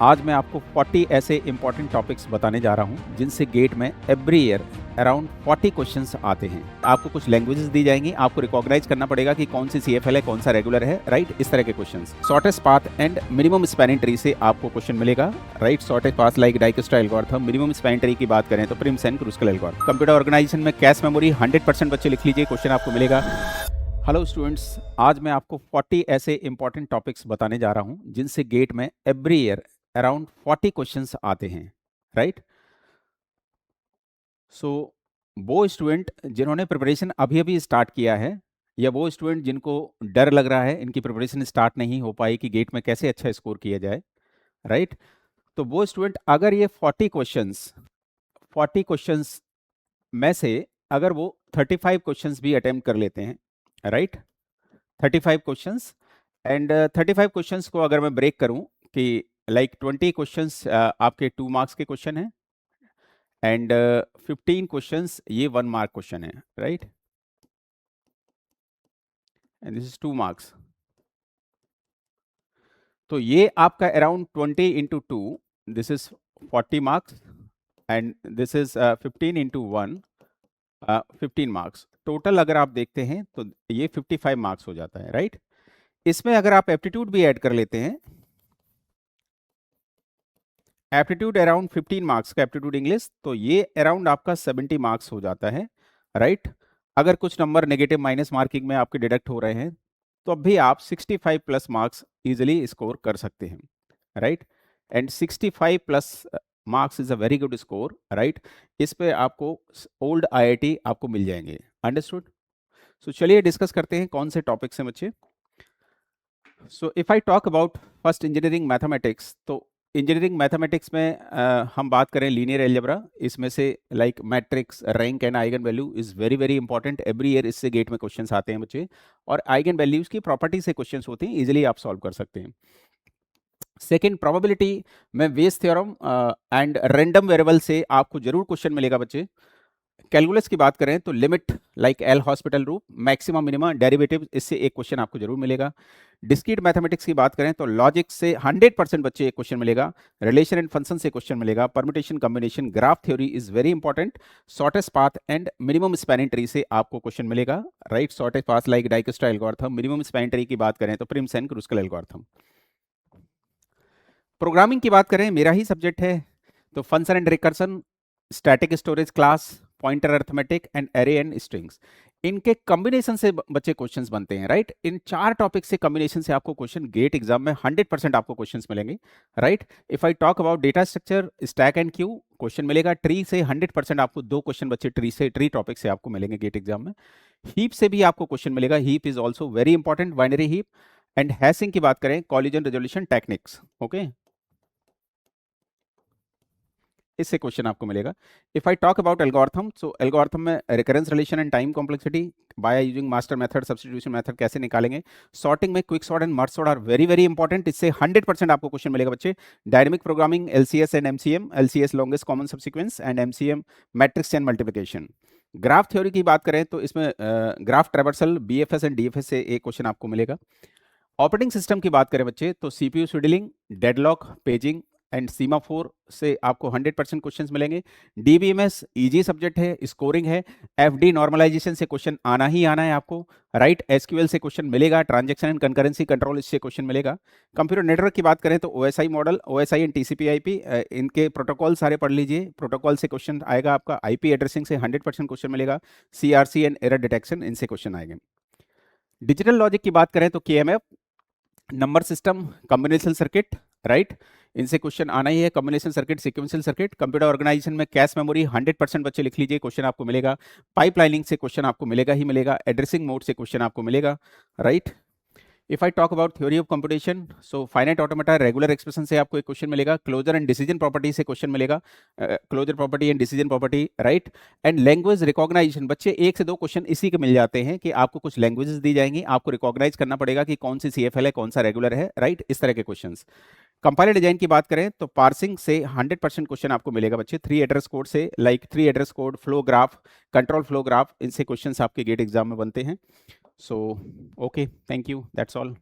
आज मैं आपको 40 ऐसे इंपॉर्टेंट टॉपिक्स बताने जा रहा हूं जिनसे गेट में एवरी ईयर अराउंड 40 क्वेश्चंस आते हैं। आपको कुछ लैंग्वेजेस दी जाएंगी, आपको रिकॉग्नाइज करना पड़ेगा कि कौन सी CFL है, कौन सा रेगुलर है, राइट। इस तरह के questions. Shortest path and minimum spanning tree से आपको क्वेश्चन मिलेगा, right. Shortest path like Dijkstra algorithm, minimum spanning tree की बात करें तो Prim's and Kruskal algorithm. Computer organisation में कैश मेमोरी 100% बच्चे लिख लीजिए, क्वेश्चन आपको मिलेगा। हेलो स्टूडेंट्स, आज मैं आपको 40 ऐसे इंपॉर्टेंट टॉपिक्स बताने जा रहा हूं जिनसे गेट में एवरी ईयर अराउंड 40 क्वेश्चंस आते हैं, राइट। सो वो स्टूडेंट जिन्होंने प्रिपरेशन अभी अभी स्टार्ट किया है, या वो स्टूडेंट जिनको डर लग रहा है इनकी प्रिपरेशन स्टार्ट नहीं हो पाई कि गेट में कैसे अच्छा स्कोर किया जाए, राइट। तो वो स्टूडेंट अगर ये 40 क्वेश्चंस में से अगर वो 35 क्वेश्चंस भी अटेम्प्ट कर लेते हैं, राइट, 35 क्वेश्चंस, एंड 35 क्वेश्चंस को अगर मैं ब्रेक करूं कि लाइक 20 क्वेश्चंस आपके 2 मार्क्स के क्वेश्चन हैं एंड 15 क्वेश्चंस ये 1 मार्क क्वेश्चन है, right, and this is 2 marks. तो ये आपका around 20 into 2, this is 40 marks, and this is 15 into 1, 15 marks. Total अगर आप देखते हैं तो ये 55 मार्क्स हो जाता है, राइट। इसमें अगर आप एप्टीट्यूड भी ऐड कर लेते हैं, एप्टीट्यूड अराउंड 15 मार्क्स का एप्टीट्यूड इंग्लिश, तो ये अराउंड आपका 70 मार्क्स हो जाता है, राइट। अगर कुछ नंबर नेगेटिव माइनस मार्किंग में आपके डिडक्ट हो रहे हैं तो अब भी आप 65 प्लस मार्क्स इजीली स्कोर कर सकते हैं, right. And 65 plus marks is a very good score, right. इस पे आपको ओल्ड IIT आपको मिल जाएंगे, अंडरस्टूड। सो चलिए डिस्कस करते हैं कौन से टॉपिक्स हैं बच्चे। So if I talk about first engineering mathematics, तो इंजीनियरिंग मैथमेटिक्स में हम बात करें लीनियर अलजेब्रा, इसमें से like matrix, rank and eigen value is very very important. Every year इससे गेट में क्वेश्चंस आते हैं बच्चे, और आइगन वैल्यूज की प्रॉपर्टी से क्वेश्चंस होते हैं, इजीली आप सॉल्व कर सकते हैं। सेकेंड, प्रोबेबिलिटी में वेस थ्योरम एंड रैंडम वेरिएबल से आपको जरूर क्वेश्चन मिलेगा बच्चे। कैलकुलस की बात करें तो लिमिट लाइक एल हॉस्पिटल रूप, मैक्सिमम मिनिमम, डेरिवेटिव, इससे एक क्वेश्चन आपको जरूर मिलेगा। डिस्क्रीट मैथमेटिक्स की बात करें तो लॉजिक से 100% बच्चे एक क्वेश्चन मिलेगा। रिलेशन एंड फंक्शन से क्वेश्चन मिलेगा। Permutation, combination, graph theory is very important. Shortest path and minimum spanning tree से आपको क्वेश्चन मिलेगा, right. Shortest path like Dijkstra algorithm, minimum spanning tree की बात करें तो Prim's and Kruskal algorithm. Programming की बात करें, मेरा ही सब्जेक्ट है, तो function and recursion, static storage class, pointer arithmetic and array and strings, इनके कॉम्बिनेशन से बच्चे क्वेश्चंस बनते हैं, राइट। इन 4 टॉपिक से कॉम्बिनेशन से आपको क्वेश्चन गेट एग्जाम में 100% आपको क्वेश्चंस मिलेंगे, right. If I talk about data structure, stack and Q, question मिलेगा। ट्री से 100% आपको 2 क्वेश्चन बच्चे ट्री टॉपिक से आपको मिलेंगे गेट एग्जाम में। हीप से भी आपको क्वेश्चन मिलेगा, heap is also very important, binary heap. And hashing की बात करें, कॉलिजन रेजोल्यूशन टेक्निक्स, ओके, इससे क्वेश्चन आपको मिलेगा। If I talk about algorithm, so algorithm में recurrence relation and time complexity by using master method, substitution method कैसे निकालेंगे। Sorting में quick sort and merge sort are very very important, इससे 100% आपको question मिलेगा बच्चे। Dynamic programming, LCS and MCM, LCS longest common subsequence and MCM matrix and multiplication. Graph theory की बात करें तो इसमें graph traversal, BFS and DFS से एक क्वेश्चन आपको मिलेगा। ऑपरेटिंग सिस्टम की बात करें बच्चे तो CPU scheduling, deadlock, paging and semaphore से आपको 100% क्वेश्चंस मिलेंगे। DBMS इजी सब्जेक्ट है, स्कोरिंग है। FD नॉर्मलाइजेशन से क्वेश्चन आना ही आना है आपको, राइट। SQL से क्वेश्चन मिलेगा। ट्रांजैक्शन एंड कंकरेंसी कंट्रोल, इससे क्वेश्चन मिलेगा। कंप्यूटर नेटवर्क की बात करें तो OSI model, OSI and TCP/IP, इनके प्रोटोकॉल सारे पढ़ लीजिए। प्रोटोकॉल से क्वेश्चन आएगा आपका। IP एड्रेसिंग से 100% क्वेश्चन मिलेगा। CRC एंड एरर डिटेक्शन, इनसे क्वेश्चन आएंगे। डिजिटल लॉजिक की बात करें तो KMF, number system, combination circuit, right, इनसे क्वेश्चन आना ही है। Combination circuit, sequential circuit. Computer organisation में कैश मेमोरी 100% बच्चे लिख लीजिए, क्वेश्चन आपको मिलेगा। पाइपलाइनिंग से क्वेश्चन आपको मिलेगा ही मिलेगा। एड्रेसिंग मोड से क्वेश्चन आपको मिलेगा, right. If I talk about theory of computation, so finite automata, regular expression से आपको एक क्वेश्चन मिलेगा। क्लोजर एंड डिसीजन प्रॉपर्टी से क्वेश्चन मिलेगा। Closure property and decision property, right. And language recognization, बच्चे 1 से 2 क्वेश्चन इसी के मिल जाते हैं कि आपको कुछ लैंग्वेजेस दी जाएंगी, आपको रिकॉग्नाइज करना पड़ेगा कि कौन सी CFL है, कौन सा रेगुलर है, राइट, इस तरह के क्वेश्चन। कंपाइलर डिजाइन की बात करें तो पार्सिंग से 100% क्वेश्चन आपको मिलेगा बच्चे। 3 एड्रेस कोड से, like 3 address code, flow graph, control flow graph, इनसे क्वेश्चंस आपके गेट एग्जाम में बनते हैं। So okay, thank you, that's all.